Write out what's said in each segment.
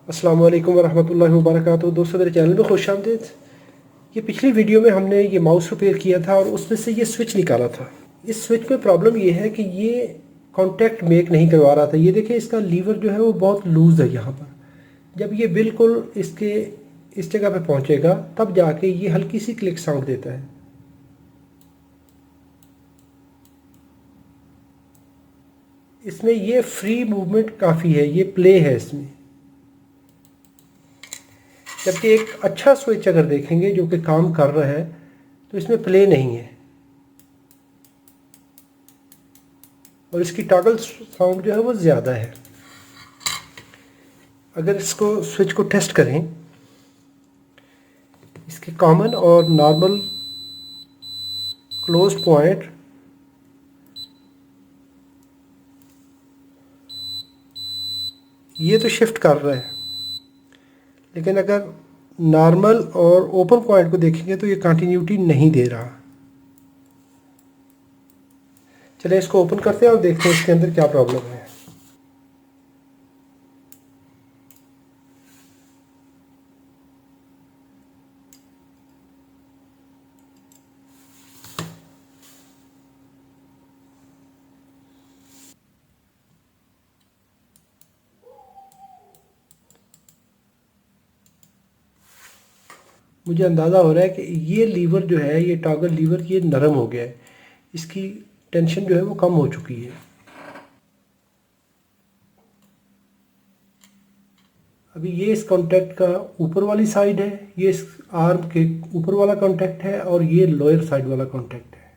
अस्सलाम वालेकुम वरहमतुल्लाहि वबरकातुहू। दोस्तों मेरे चैनल में खुश आमदीद। ये पिछली वीडियो में हमने ये माउस रिपेयर किया था और उसमें से ये स्विच निकाला था। इस स्विच में प्रॉब्लम ये है कि ये कांटेक्ट मेक नहीं करवा रहा था। ये देखिए इसका लीवर जो है वो बहुत लूज़ है यहाँ पर। जब ये बिल्कुल इसके इस जगह पे पहुँचेगा तब जाके ये हल्की सी क्लिक साउंड देता है। इसमें ये फ्री मूवमेंट काफ़ी है, ये प्ले है इसमें। जबकि एक अच्छा स्विच अगर देखेंगे जो कि काम कर रहा है तो इसमें प्ले नहीं है और इसकी टॉगल साउंड जो है वो ज़्यादा है। अगर इसको स्विच को टेस्ट करें, इसके कॉमन और नॉर्मल क्लोज पॉइंट ये तो शिफ्ट कर रहा है, लेकिन अगर नॉर्मल और ओपन पॉइंट को देखेंगे तो ये कंटिन्यूटी नहीं दे रहा। चलिए इसको ओपन करते हैं और देखते हैं इसके अंदर क्या प्रॉब्लम है। मुझे अंदाज़ा हो रहा है कि ये लीवर जो है, ये टॉगल लीवर, ये नरम हो गया है। इसकी टेंशन जो है वो कम हो चुकी है। अभी ये इस कॉन्टैक्ट का ऊपर वाली साइड है, ये इस आर्म के ऊपर वाला कॉन्टैक्ट है और ये लोअर साइड वाला कॉन्टैक्ट है।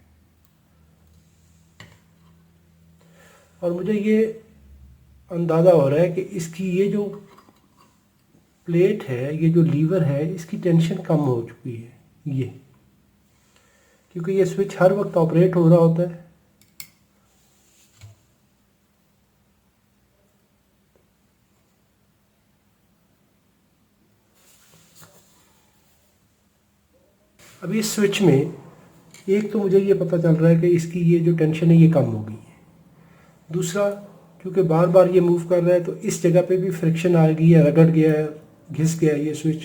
और मुझे ये अंदाज़ा हो रहा है कि इसकी ये जो प्लेट है, ये जो लीवर है, इसकी टेंशन कम हो चुकी है ये, क्योंकि ये स्विच हर वक्त ऑपरेट हो रहा होता है। अभी इस स्विच में एक तो मुझे ये पता चल रहा है कि इसकी ये जो टेंशन है ये कम हो गई है। दूसरा, क्योंकि बार बार ये मूव कर रहा है तो इस जगह पे भी फ्रिक्शन आ गई है, रगड़ गया है, घिस गया है ये स्विच।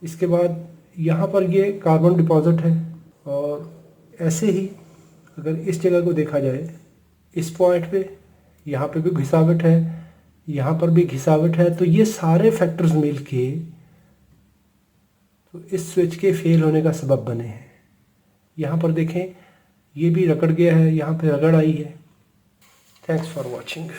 इसके बाद यहाँ पर ये कार्बन डिपॉजिट है और ऐसे ही अगर इस जगह को देखा जाए, इस पॉइंट पे यहाँ पे भी घिसावट है, यहाँ पर भी घिसावट है। तो ये सारे फैक्टर्स मिल के तो इस स्विच के फेल होने का सबब बने हैं। यहाँ पर देखें, ये भी रगड़ गया है, यहाँ पे रगड़ आई है। Thanks for watching.